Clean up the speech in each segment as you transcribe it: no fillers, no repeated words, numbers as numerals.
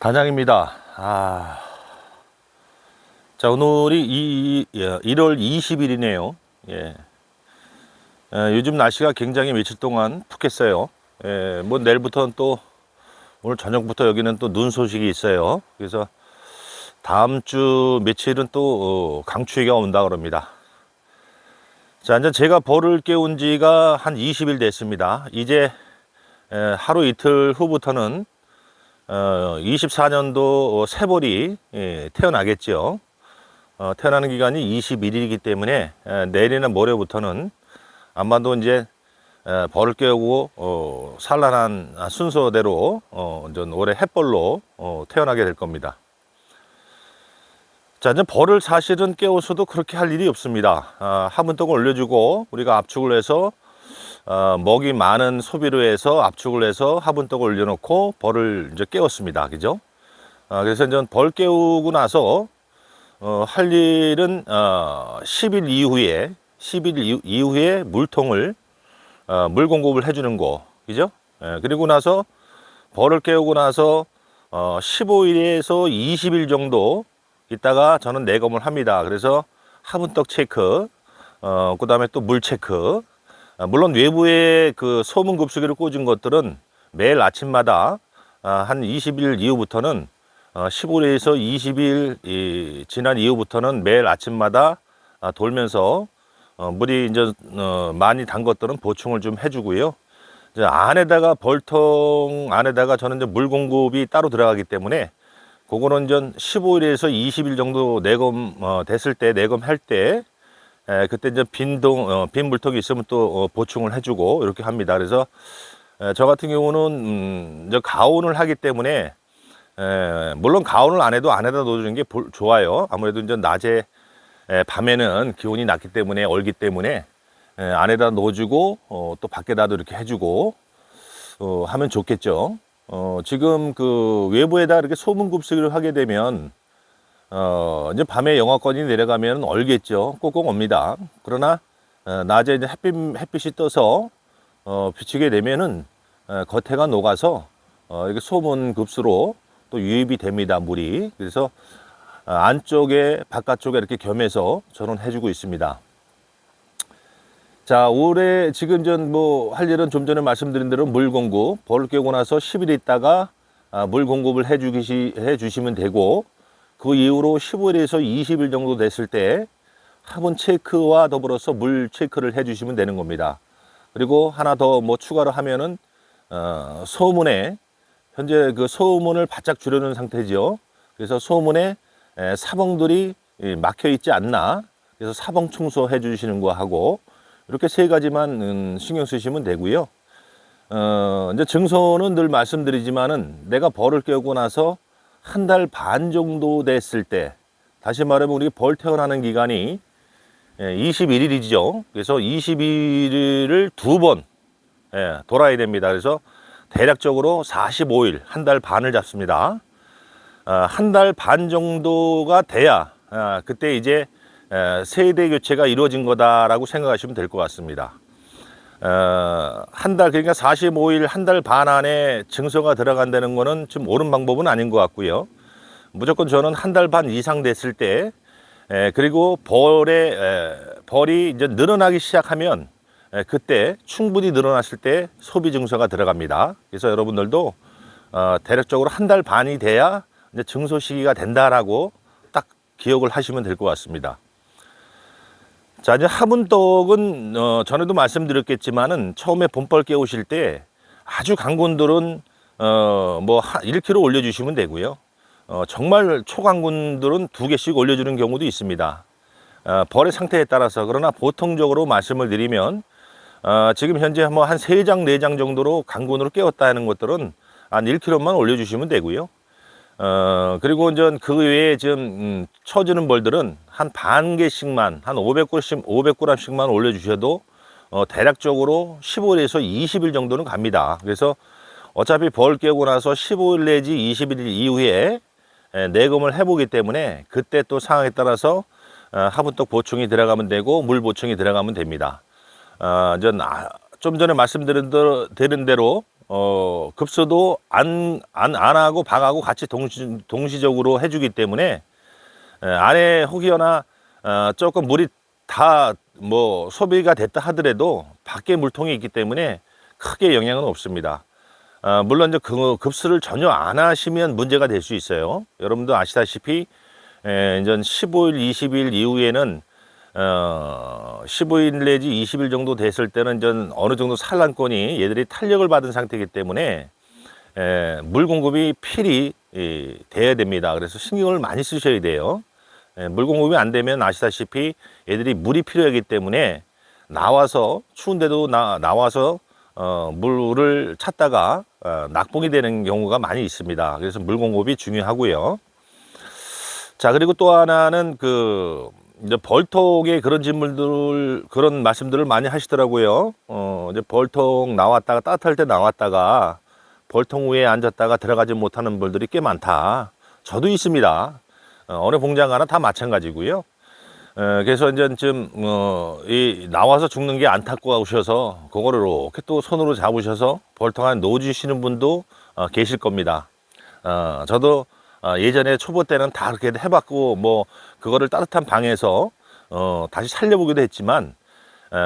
단양입니다. 자, 오늘이 1월 20일이네요. 예. 요즘 날씨가 굉장히 며칠 동안 푹했어요. 예, 뭐 내일부터는 또 오늘 저녁부터 여기는 또 눈 소식이 있어요. 그래서 다음 주 며칠은 또 강추위가 온다 그럽니다. 자, 이제 제가 벌을 깨운 지가 한 20일 됐습니다. 이제 하루 이틀 후부터는 24년도 새벌이 태어나겠죠. 태어나는 기간이 21일이기 때문에 내일이나 모레부터는 아마도 이제 벌을 깨우고 산란한 순서대로 올해 햇벌로 태어나게 될 겁니다. 자, 이제 벌을 사실은 깨워서도 그렇게 할 일이 없습니다. 화분떡을 올려주고 우리가 압축을 해서 먹이 많은 소비로 해서 압축을 해서 화분떡을 올려놓고 벌을 이제 깨웠습니다. 그죠? 그래서 이제 벌 깨우고 나서 할 일은 10일 이후에 물통을 물 공급을 해주는 거, 그죠? 그리고 나서 벌을 깨우고 나서 15일에서 20일 정도 있다가 저는 내검을 합니다. 그래서 화분떡 체크, 그 다음에 또 물 체크. 물론 외부에 그 소문 급수기를 꽂은 것들은 매일 아침마다 한 20일 이후부터는 15일에서 20일 지난 이후부터는 매일 아침마다 돌면서 물이 이제 많이 단 것들은 보충을 좀 해주고요. 이제 안에다가 벌통 안에다가 저는 이제 물 공급이 따로 들어가기 때문에 그거는 이제 15일에서 20일 정도 내검 됐을 때 내검할 때 그때 이제 빈 물통이 있으면 또 보충을 해주고 이렇게 합니다. 그래서 저 같은 경우는 이제 가온을 하기 때문에 물론 가온을 안 해도 안에다 넣어주는 게 좋아요. 아무래도 이제 낮에 밤에는 기온이 낮기 때문에 얼기 때문에 안에다 넣어주고 또 밖에다도 이렇게 해주고 하면 좋겠죠. 지금 그 외부에다 이렇게 소문 급수기를 하게 되면 이제 밤에 영하권이 내려가면 얼겠죠. 꼭꼭 옵니다. 그러나 낮에 이제 햇빛이 떠서 비치게 되면은 겉에가 녹아서 이게 소문 급수로 또 유입이 됩니다. 물이. 그래서 안쪽에 바깥쪽에 이렇게 겸해서 저는 해주고 있습니다. 자, 올해 지금 전 뭐 할 일은 좀 전에 말씀드린 대로 물 공급, 벌을 깨고 나서 10일 있다가 물 공급을 해주시면 되고, 그 이후로 15일에서 20일 정도 됐을 때 화분 체크와 더불어서 물 체크를 해주시면 되는 겁니다. 그리고 하나 더 뭐 추가로 하면은 소문에 현재 그 소문을 바짝 줄여놓은 상태죠. 그래서 소문에 사봉들이 막혀 있지 않나, 그래서 사봉 청소해 주시는 거 하고 이렇게 세 가지만 신경 쓰시면 되고요. 이제 증손은 늘 말씀드리지만은 내가 벌을 깨우고 나서 한 달 반 정도 됐을 때, 다시 말하면 우리 벌 태어나는 기간이 21일이죠. 그래서 21일을 두 번 돌아야 됩니다. 그래서 대략적으로 45일, 한 달 반을 잡습니다. 한 달 반 정도가 돼야 그때 이제 세대 교체가 이루어진 거다라고 생각하시면 될 것 같습니다. 한 달, 그러니까 45일, 한 달 반 안에 증서가 들어간다는 거는 좀 옳은 방법은 아닌 것 같고요. 무조건 저는 한 달 반 이상 됐을 때, 그리고 벌이 이제 늘어나기 시작하면 그때 충분히 늘어났을 때 소비 증서가 들어갑니다. 그래서 여러분들도 대략적으로 한 달 반이 돼야 이제 증소 시기가 된다라고 딱 기억을 하시면 될 것 같습니다. 자, 이제 화분떡은 전에도 말씀드렸겠지만은 처음에 봄벌 깨우실 때 아주 강군들은 뭐 1kg 올려주시면 되고요. 정말 초강군들은 2개씩 올려주는 경우도 있습니다. 벌의 상태에 따라서. 그러나 보통적으로 말씀을 드리면 지금 현재 뭐 한 3장, 4장 정도로 강군으로 깨웠다 하는 것들은 한 1kg만 올려주시면 되고요. 그리고 이제 그 외에 지금 쳐주는 벌들은 한 반 개씩만, 한 500g씩만 올려주셔도 대략적으로 15일에서 20일 정도는 갑니다. 그래서 어차피 벌 깨고 나서 15일 내지 20일 이후에 내검을 해보기 때문에 그때 또 상황에 따라서 화분떡 보충이 들어가면 되고 물 보충이 들어가면 됩니다. 좀 전에 말씀드린 대로 급수도 안 하고 박하고 같이 동시적으로 해주기 때문에 안에 혹여나 조금 물이 다 뭐 소비가 됐다 하더라도 밖에 물통이 있기 때문에 크게 영향은 없습니다. 물론 이제 그 급수를 전혀 안 하시면 문제가 될 수 있어요. 여러분도 아시다시피 이제 15일, 20일 이후에는 15일 내지 20일 정도 됐을 때는 이제 어느 정도 산란권이 얘들이 탄력을 받은 상태이기 때문에 물 공급이 필히 돼야 됩니다. 그래서 신경을 많이 쓰셔야 돼요. 물 공급이 안 되면 아시다시피 얘들이 물이 필요하기 때문에 나와서 추운데도 나와서 물을 찾다가 낙봉이 되는 경우가 많이 있습니다. 그래서 물 공급이 중요하고요. 자, 그리고 또 하나는 이제 벌통에 그런 말씀들을 많이 하시더라고요. 이제 벌통 나왔다가 따뜻할 때 나왔다가 벌통 위에 앉았다가 들어가지 못하는 벌들이 꽤 많다. 저도 있습니다. 어느 공장 하나 다 마찬가지고요. 그래서 이제 나와서 죽는 게 안타까우셔서 그거를 이렇게 또 손으로 잡으셔서 벌통 안에 넣어주시는 분도 계실 겁니다. 저도 예전에 초보 때는 다 그렇게 해봤고 뭐 그거를 따뜻한 방에서 다시 살려보기도 했지만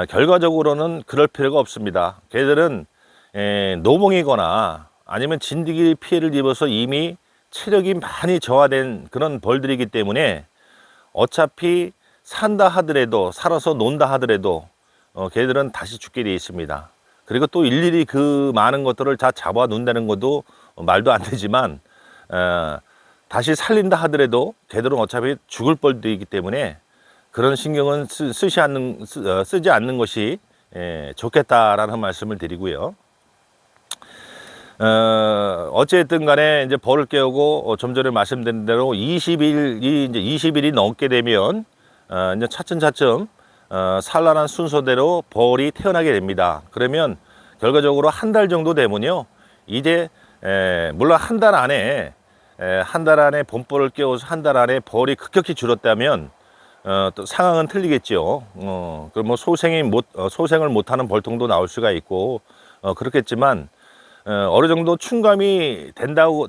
결과적으로는 그럴 필요가 없습니다. 걔들은 노봉이거나 아니면 진드기 피해를 입어서 이미 체력이 많이 저하된 그런 벌들이기 때문에 어차피 산다 하더라도 살아서 논다 하더라도 걔들은 다시 죽게 되어 있습니다. 그리고 또 일일이 그 많은 것들을 다 잡아 놓는다는 것도 말도 안 되지만 다시 살린다 하더라도 걔들은 어차피 죽을 벌들이기 때문에 그런 신경은 쓰지 않는 것이 좋겠다라는 말씀을 드리고요. 어쨌든 간에 이제 벌을 깨우고 좀 전에 말씀드린 대로 20일이 넘게 되면 이제 차츰차츰 산란한 순서대로 벌이 태어나게 됩니다. 그러면 결과적으로 한 달 정도 되면요, 이제 물론 한 달 안에 봄벌을 깨워서 한 달 안에 벌이 급격히 줄었다면 또 상황은 틀리겠죠. 그럼 뭐 소생을 못하는 벌통도 나올 수가 있고 그렇겠지만 어느 정도 충감이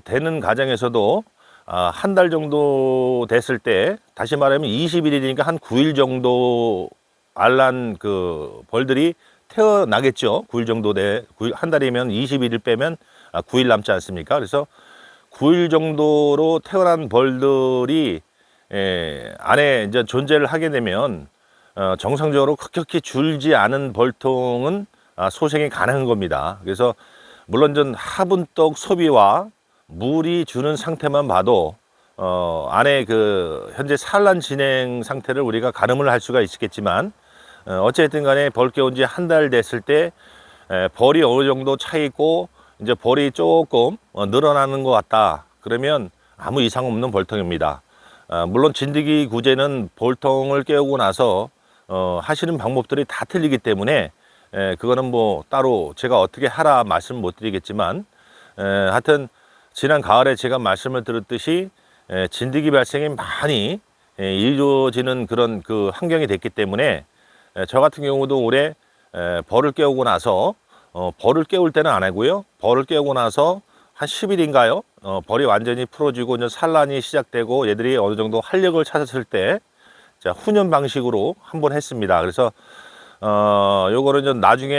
되는 가정에서도 한 달 정도 됐을 때, 다시 말하면 20일이니까 한 9일 정도 알란 그 벌들이 태어나겠죠. 9일 정도 한 달이면 21일 빼면 9일 남지 않습니까? 그래서 9일 정도로 태어난 벌들이 안에 이제 존재를 하게 되면 정상적으로 급격히 줄지 않은 벌통은 소생이 가능한 겁니다. 그래서 물론 전 화분떡 소비와 물이 주는 상태만 봐도 안에 현재 산란 진행 상태를 우리가 가늠을 할 수가 있겠지만 어쨌든 간에 벌 깨운 지 한 달 됐을 때 벌이 어느 정도 차 있고 이제 벌이 조금 늘어나는 것 같다. 그러면 아무 이상 없는 벌통입니다. 물론 진드기 구제는 벌통을 깨우고 나서 하시는 방법들이 다 틀리기 때문에 그거는 뭐 따로 제가 어떻게 하라 말씀 못 드리겠지만 하여튼 지난 가을에 제가 말씀을 드렸듯이 진드기 발생이 많이 이루어지는 그런 그 환경이 됐기 때문에 저 같은 경우도 올해 벌을 깨우고 나서 벌을 깨울 때는 안 하고요. 벌을 깨우고 나서 한 10일인가요? 벌이 완전히 풀어지고 이제 산란이 시작되고 얘들이 어느 정도 활력을 찾았을 때 자, 훈연 방식으로 한번 했습니다. 그래서 요거는 좀 나중에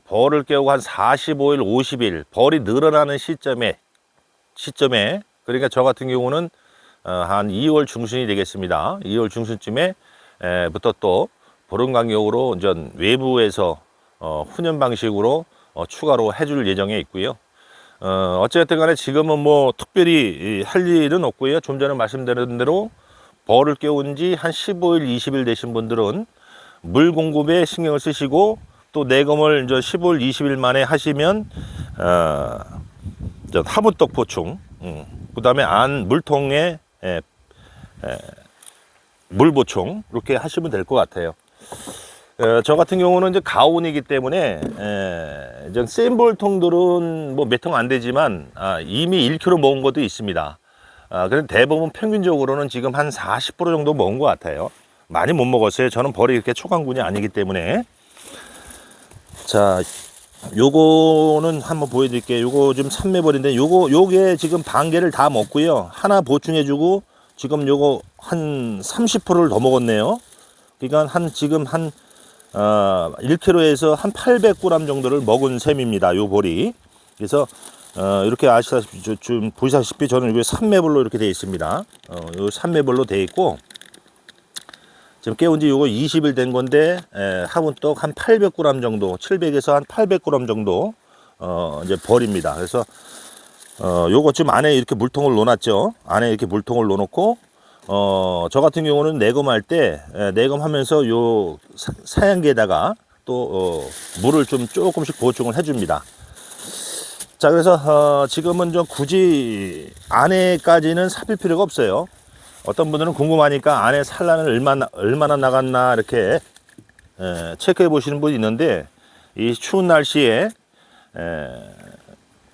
벌을 깨우고 한 45일, 50일 벌이 늘어나는 시점에 그러니까 저 같은 경우는 한 2월 중순이 되겠습니다. 2월 중순쯤에 부터 또 보름 간격으로 이제 외부에서 훈연 방식으로 추가로 해줄 예정에 있고요. 어쨌든 간에 지금은 뭐 특별히 할 일은 없고요. 좀 전에 말씀드린 대로 벌을 깨운 지 한 15일, 20일 되신 분들은 물 공급에 신경을 쓰시고 또 내검을 이제 15일, 20일 만에 하시면 화분떡 보충, 그 다음에 안 물통에 물 보충 이렇게 하시면 될 것 같아요. 저 같은 경우는 이제 가온이기 때문에 이제 센 벌통들은 뭐 몇 통 안 되지만 이미 1kg 먹은 것도 있습니다. 그래서 대부분 평균적으로는 지금 한 40% 정도 먹은 것 같아요. 많이 못 먹었어요. 저는 벌이 이렇게 초강군이 아니기 때문에. 자, 요거는 한번 보여드릴게요. 요거 지금 산매벌인데 요게 지금 반 개를 다 먹고요. 하나 보충해주고 지금 요거 한 30%를 더 먹었네요. 그러니까 지금 1kg에서 한 800g 정도를 먹은 셈입니다. 요 벌이. 그래서 이렇게 아시다시피 좀 보시다시피 저는 이게 산매벌로 이렇게 되어 있습니다. 요 산매벌로 되어 있고 지금 깨운 지 요거 20일 된 건데 화분떡 한 800g 정도, 700에서 한 800g 정도 이제 벌입니다. 그래서 요거 지금 안에 이렇게 물통을 놓았죠. 안에 이렇게 물통을 놓고 저 같은 경우는 내검할 때 내검하면서 요 사양기에다가 또 물을 좀 조금씩 보충을 해줍니다. 자, 그래서 지금은 좀 굳이 안에까지는 삽입 필요가 없어요. 어떤 분들은 궁금하니까 안에 산란을 얼마나 나갔나 이렇게 체크해 보시는 분이 있는데 이 추운 날씨에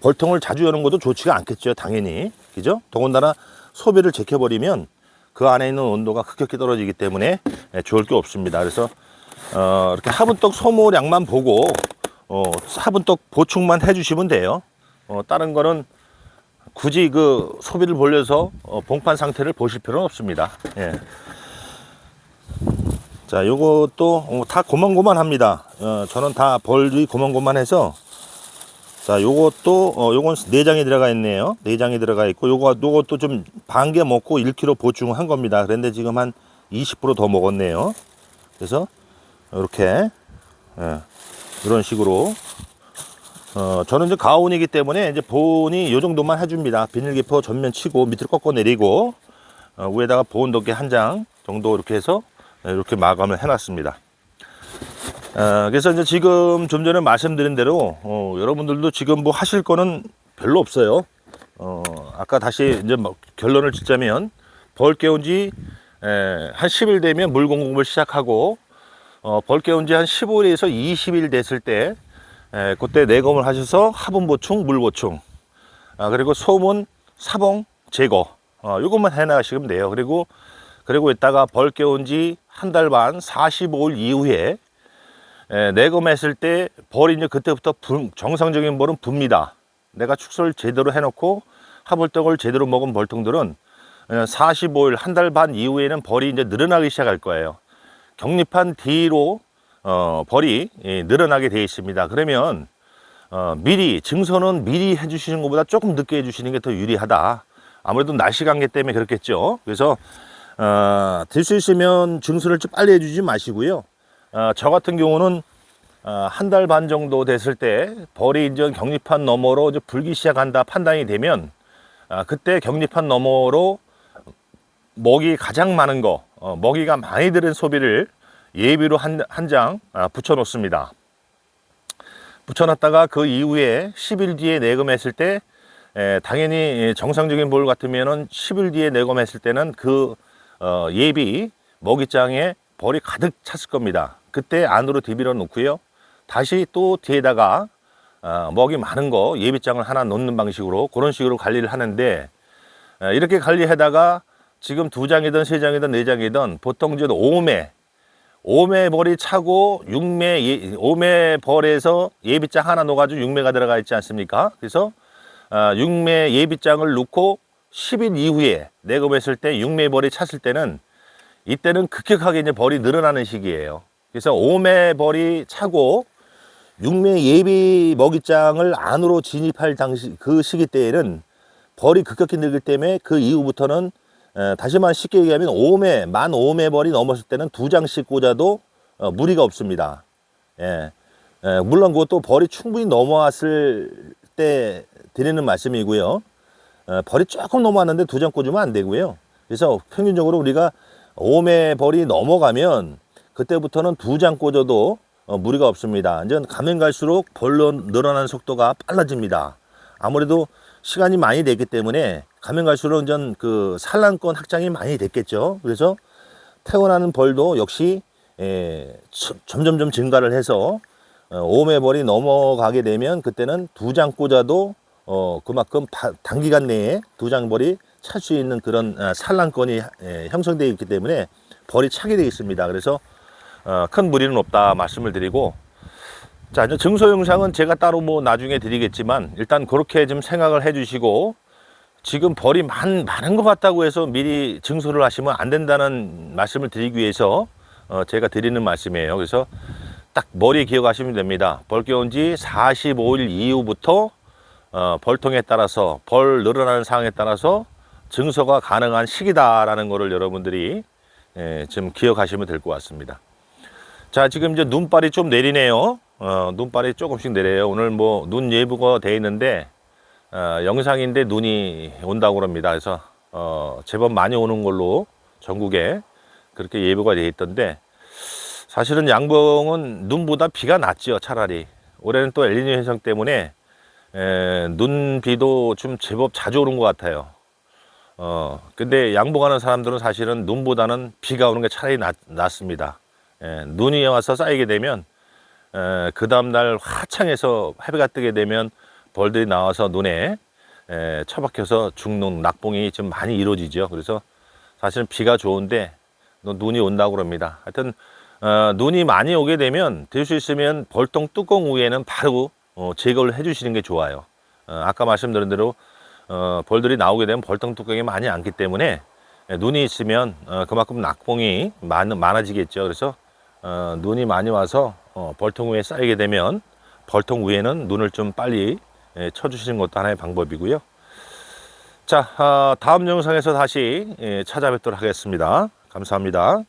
벌통을 자주 여는 것도 좋지가 않겠죠, 당연히. 그죠? 더군다나 소비를 제껴버리면 그 안에 있는 온도가 급격히 떨어지기 때문에 좋을 게 없습니다. 그래서 이렇게 화분떡 소모량만 보고 화분떡 보충만 해주시면 돼요. 다른 거는 굳이 그 소비를 보려서 봉판 상태를 보실 필요는 없습니다. 예. 자, 요것도 다 고만고만합니다. 저는 다 벌이 고만고만해서 자, 요것도 요건 내장이 들어가 있네요. 내장이 들어가 있고 요것도 좀 반 개 먹고 1kg 보충한 겁니다. 그런데 지금 한 20%더 먹었네요. 그래서 이렇게 이런 식으로 저는 이제 가온이기 때문에 이제 보온이 요 정도만 해줍니다. 비닐기포 전면 치고 밑으로 꺾어 내리고 위에다가 보온 덮개 한 장 정도 이렇게 해서 이렇게 마감을 해놨습니다. 그래서 이제 지금 좀 전에 말씀드린 대로 여러분들도 지금 뭐 하실 거는 별로 없어요. 아까 다시 이제 결론을 짓자면 벌 깨운 지 한 10일 되면 물 공급을 시작하고 벌 깨운 지 한 15일에서 20일 됐을 때 그때 내검을 하셔서 화분 보충, 물 보충, 그리고 소문, 사봉 제거, 이것만 해나가시면 돼요. 그리고 이따가 벌 깨운 지 한 달 반, 45일 이후에 내검했을 때 벌이 이제 그때부터 정상적인 벌은 붑니다. 내가 축소를 제대로 해놓고 화분떡을 제대로 먹은 벌통들은 45일, 한 달 반 이후에는 벌이 이제 늘어나기 시작할 거예요. 격립한 뒤로 벌이 늘어나게 되어 있습니다. 그러면 미리 증선은 미리 해주시는 것보다 조금 늦게 해주시는 게 더 유리하다. 아무래도 날씨 관계 때문에 그렇겠죠. 그래서 될 수 있으면 증선을 좀 빨리 해주지 마시고요. 저 같은 경우는 한 달 반 정도 됐을 때 벌이 이제 격립판 너머로 이제 불기 시작한다 판단이 되면 그때 격립판 너머로 먹이 가장 많은 거, 먹이가 많이 들은 소비를 예비로 한 장 붙여 놓습니다. 붙여 놨다가 그 이후에 10일 뒤에 내검했을 때 당연히 정상적인 벌 같으면은 10일 뒤에 내검했을 때는 그 예비 먹이장에 벌이 가득 찼을 겁니다. 그때 안으로 디비려 놓고요. 다시 또 뒤에다가 먹이 많은 거 예비장을 하나 놓는 방식으로 그런 식으로 관리를 하는데 이렇게 관리하다가 지금 2장이든 3장이든 4장이든 보통 이제 오매 벌이 차고 5매 벌에서 예비장 하나 넣어가지고 6매가 들어가 있지 않습니까? 그래서 6매 예비장을 넣고 10일 이후에 내검했을 때 6매 벌이 찼을 때는 이때는 급격하게 이제 벌이 늘어나는 시기예요. 그래서 5매 벌이 차고 6매 예비 먹이장을 안으로 진입할 당시 그 시기 때에는 벌이 급격히 늘기 때문에 그 이후부터는 다시만 쉽게 얘기하면 만 5매 벌이 넘었을 때는 2장씩 꽂아도 무리가 없습니다. 물론 그것도 벌이 충분히 넘어왔을 때 드리는 말씀이고요. 벌이 조금 넘어왔는데 2장 꽂으면 안 되고요. 그래서 평균적으로 우리가 5매 벌이 넘어가면 그때부터는 2장 꽂아도 무리가 없습니다. 이제 가면 갈수록 벌로 늘어나는 속도가 빨라집니다. 아무래도 시간이 많이 됐기 때문에 가면 갈수록 전 그 산란권 확장이 많이 됐겠죠. 그래서 태어나는 벌도 역시 점점점 증가를 해서 5매 벌이 넘어가게 되면 그때는 2장 꽂아도 그만큼 단기간 내에 2장 벌이 찰 수 있는 그런 산란권이 형성되어 있기 때문에 벌이 차게 되어 있습니다. 그래서 큰 무리는 없다 말씀을 드리고 자, 이제 증소 영상은 제가 따로 뭐 나중에 드리겠지만 일단 그렇게 좀 생각을 해 주시고, 지금 벌이 많은 것 같다고 해서 미리 증소를 하시면 안 된다는 말씀을 드리기 위해서 제가 드리는 말씀이에요. 그래서 딱 머리에 기억하시면 됩니다. 벌 깨운 지 45일 이후부터 벌통에 따라서, 벌 늘어나는 상황에 따라서 증소가 가능한 시기다라는 것을 여러분들이 좀 기억하시면 될 것 같습니다. 자, 지금 이제 눈발이 좀 내리네요. 눈발이 조금씩 내려요. 오늘 뭐 눈 예보가 돼 있는데 영상인데 눈이 온다고 합니다. 그래서 제법 많이 오는 걸로 전국에 그렇게 예보가 돼 있던데, 사실은 양봉은 눈보다 비가 낫죠. 차라리 올해는 또 엘니뇨 현상 때문에 눈 비도 좀 제법 자주 오는 것 같아요. 근데 양봉하는 사람들은 사실은 눈보다는 비가 오는 게 차라리 낫습니다. 눈이 와서 쌓이게 되면 그 다음날 화창해서 해가 뜨게 되면 벌들이 나와서 눈에 처박혀서 죽는 낙봉이 좀 많이 이루어지죠. 그래서 사실은 비가 좋은데 눈이 온다고 그럽니다. 하여튼 눈이 많이 오게 되면 될 수 있으면 벌통 뚜껑 위에는 바로 제거를 해 주시는 게 좋아요. 아까 말씀드린 대로 벌들이 나오게 되면 벌통 뚜껑이 많이 앉기 때문에 눈이 있으면 그만큼 낙봉이 많아지겠죠. 그래서 눈이 많이 와서 벌통 위에 쌓이게 되면 벌통 위에는 눈을 좀 빨리 쳐주시는 것도 하나의 방법이고요. 자, 다음 영상에서 다시 찾아뵙도록 하겠습니다. 감사합니다.